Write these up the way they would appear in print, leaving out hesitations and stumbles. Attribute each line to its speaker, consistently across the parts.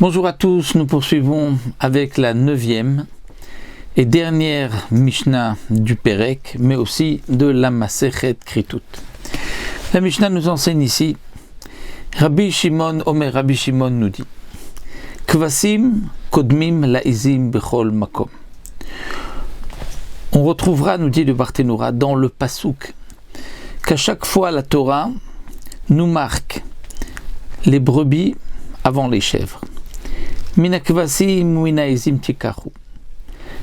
Speaker 1: Bonjour à tous, nous poursuivons avec la 9e et dernière Mishnah du Perek, mais aussi de la Masechet Kritut. La Mishnah nous enseigne ici, Rabbi Shimon nous dit, Kvasim kodmim laizim bechol makom. On retrouvera, nous dit le Barthénoura, dans le Passouk, qu'à chaque fois la Torah nous marque les brebis avant les chèvres. Mina kvasim mina izim tikachu.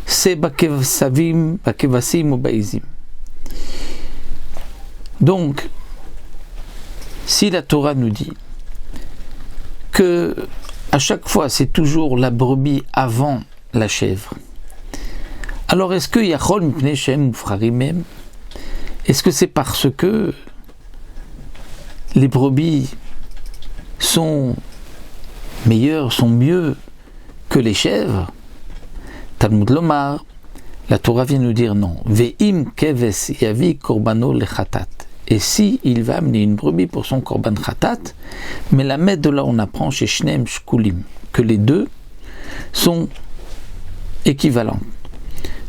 Speaker 1: C'est bakvasim ou baizim. Donc, si la Torah nous dit que à chaque fois c'est toujours la brebis avant la chèvre, alors est-ce que yachol mipnei shem ufrarimem? Est-ce que c'est parce que les brebis sont meilleurs, sont mieux que les chèvres? Talmud Lomar, la Torah vient nous dire non. Ve'im keves yavi korbano lechatat. Et si il va amener une brebis pour son korban chatat, mais la mettre de là on apprend chez Shneim Shkulim que les deux sont équivalents.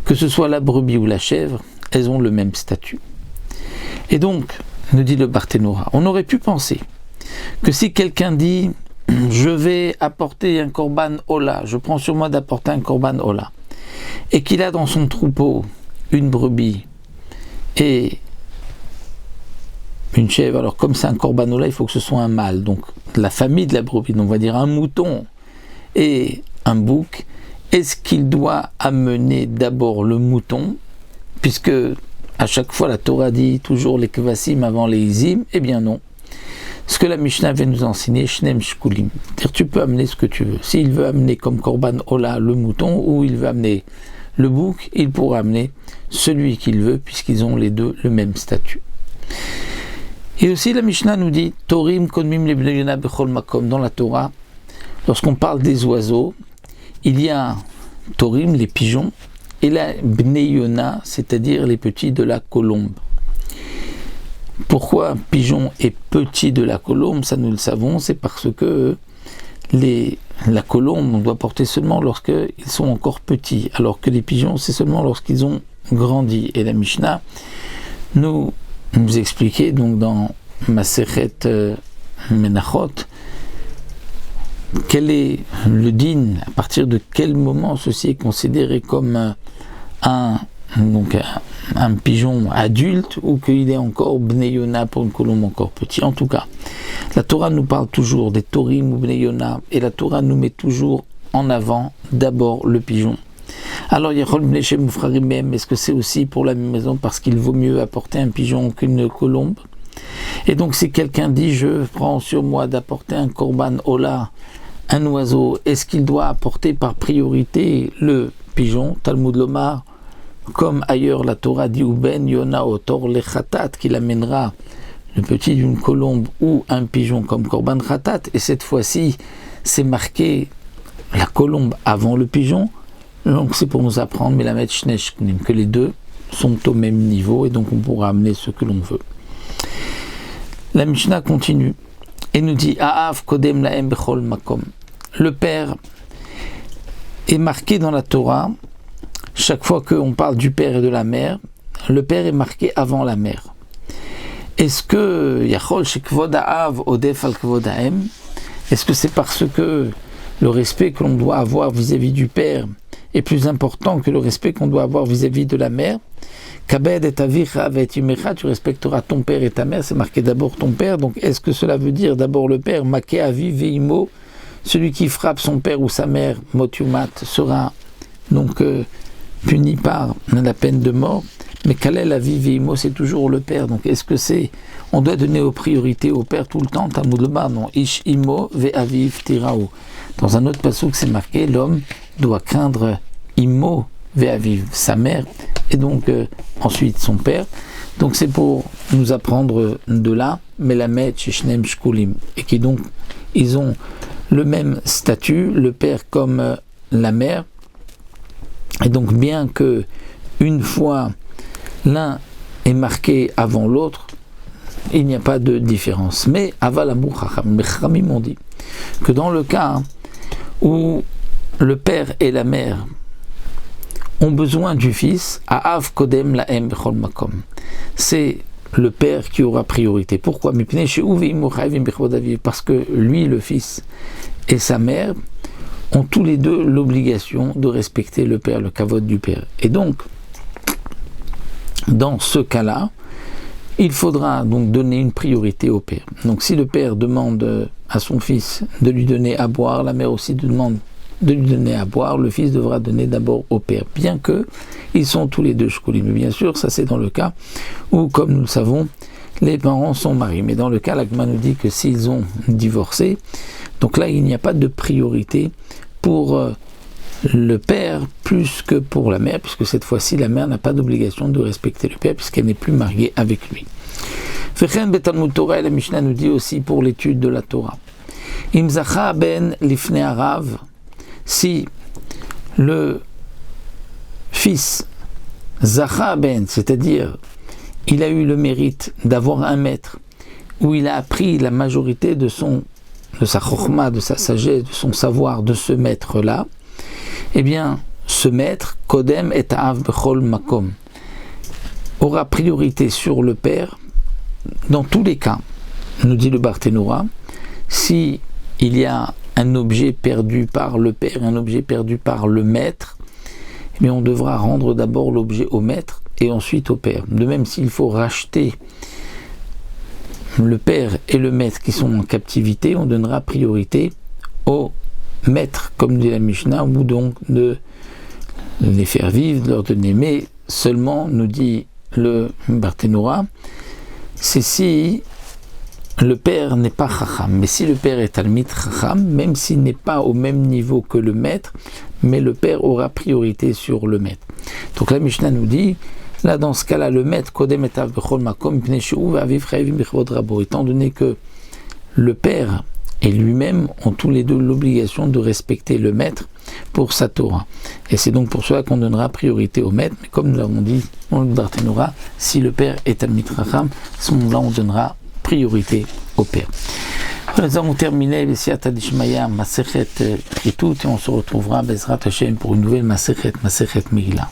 Speaker 1: Que ce soit la brebis ou la chèvre, elles ont le même statut. Et donc, nous dit le Barthénoura, on aurait pu penser que si quelqu'un dit je vais apporter un korban ola, je prends sur moi d'apporter un korban ola, et qu'il a dans son troupeau une brebis et une chèvre, alors comme c'est un korban ola, il faut que ce soit un mâle, donc la famille de la brebis, donc on va dire un mouton et un bouc, est-ce qu'il doit amener d'abord le mouton, puisque à chaque fois la Torah dit toujours les kvasim avant les izim? Eh bien non. Ce que la Mishnah vient nous enseigner, Shneim Shkulim. C'est-à-dire tu peux amener ce que tu veux. S'il veut amener comme korban ola le mouton, ou il veut amener le bouc, il pourra amener celui qu'il veut, puisqu'ils ont les deux le même statut. Et aussi la Mishnah nous dit, Torim kodmim lebnei yona bechol makom. Dans la Torah, lorsqu'on parle des oiseaux, il y a Torim, les pigeons, et la bnei yona, c'est-à-dire les petits de la colombe. Pourquoi pigeon est petit de la colombe? Ça nous le savons, c'est parce que la colombe on doit porter seulement lorsqu'ils sont encore petits, alors que les pigeons c'est seulement lorsqu'ils ont grandi. Et la Mishnah nous expliquait donc dans Masechet Menachot quel est le din, à partir de quel moment ceci est considéré comme un pigeon adulte ou qu'il est encore bnei yona pour une colombe encore petit. En tout cas, la Torah nous parle toujours des torim ou bnei yona et la Torah nous met toujours en avant d'abord le pigeon. Alors yachol bnei shem ufrarimem, est-ce que c'est aussi pour la même raison parce qu'il vaut mieux apporter un pigeon qu'une colombe? Et donc si quelqu'un dit je prends sur moi d'apporter un korban ola, un oiseau, est-ce qu'il doit apporter par priorité le pigeon? Talmud Lomar, comme ailleurs la Torah dit Uben Yona Otor le Khatat, qu'il amènera le petit d'une colombe ou un pigeon comme Korban Khatat, et cette fois-ci c'est marqué la colombe avant le pigeon, donc c'est pour nous apprendre mais la mettre Shnesh Kunim, que les deux sont au même niveau et donc on pourra amener ce que l'on veut. La Mishnah continue et nous dit Aav Kodem Laem Bechol Makom. Le père est marqué dans la Torah. Chaque fois qu'on parle du père et de la mère, le père est marqué avant la mère. Est-ce que Yachol chez Kvod Ha'av Odef al Kvod Ha'em? Est-ce que c'est parce que le respect que l'on doit avoir vis-à-vis du père est plus important que le respect qu'on doit avoir vis-à-vis de la mère? Kabed et avicha vet imecha, tu respecteras ton père et ta mère, c'est marqué d'abord ton père, donc est-ce que cela veut dire d'abord le père? Maké avi veimo, celui qui frappe son père ou sa mère, motumat, sera donc puni par la peine de mort, mais Kalel Aviv Veimo, c'est toujours le père. Donc est-ce que on doit donner priorité au père tout le temps? Talmud Lomar, non. Ish Imo Ve Aviv Tirao. Dans un autre passage c'est marqué, l'homme doit craindre Imo Ve Aviv, sa mère, et donc ensuite son père. Donc c'est pour nous apprendre de là, Melamed Shneim Shkulim, et qui donc ils ont le même statut, le père comme la mère. Et donc bien que une fois l'un est marqué avant l'autre, il n'y a pas de différence. Mais Aval Amou Chacham, les Chachamim m'ont dit que dans le cas où le père et la mère ont besoin du fils, Ha'av kodem la'em bechol makom. C'est le père qui aura priorité. Pourquoi? Parce que lui, le fils, et sa mère ont tous les deux l'obligation de respecter le père, le kavod du père. Et donc, dans ce cas-là, il faudra donc donner une priorité au père. Donc si le père demande à son fils de lui donner à boire, la mère aussi demande de lui donner à boire, le fils devra donner d'abord au père, bien que ils sont tous les deux shkolim. Mais bien sûr, ça c'est dans le cas où, comme nous le savons, les parents sont mariés. Mais dans le cas, l'Agma nous dit que s'ils ont divorcé, donc là il n'y a pas de priorité pour le père plus que pour la mère, puisque cette fois-ci la mère n'a pas d'obligation de respecter le père puisqu'elle n'est plus mariée avec lui. Fechen betalmud Torah, la Mishnah nous dit aussi pour l'étude de la Torah. Im zacha ben lifnei harav, si le fils zacha ben, c'est-à-dire il a eu le mérite d'avoir un maître où il a appris la majorité de sa chokhma, de sa sagesse, de son savoir de ce maître-là, eh bien, ce maître, Kodem et Ha'av bechol makom, aura priorité sur le père dans tous les cas, nous dit le Barthénoura. Si il y a un objet perdu par le père, un objet perdu par le maître, eh bien, on devra rendre d'abord l'objet au maître et ensuite au père. De même, s'il faut racheter le père et le maître qui sont en captivité, on donnera priorité au maître, comme dit la Mishnah, ou donc de les faire vivre, de leur donner. Mais seulement, nous dit le Barthénoura, c'est si le père n'est pas chacham. Mais si le père est talmid chacham, même s'il n'est pas au même niveau que le maître, mais le père aura priorité sur le maître. Donc la Mishnah nous dit, là dans ce cas-là, le maître, kodem et ha'av bechol makom, étant donné que le père et lui-même ont tous les deux l'obligation de respecter le maître pour sa Torah. Et c'est donc pour cela qu'on donnera priorité au maître, mais comme nous l'avons dit dans le Barthénoura, si le père est talmid chacham, à ce moment-là on donnera priorité au père. Nous avons terminé le Siyata Dishmaya Masechet Tritut et on se retrouvera Bezrat Hashem pour une nouvelle Masechet Megillah.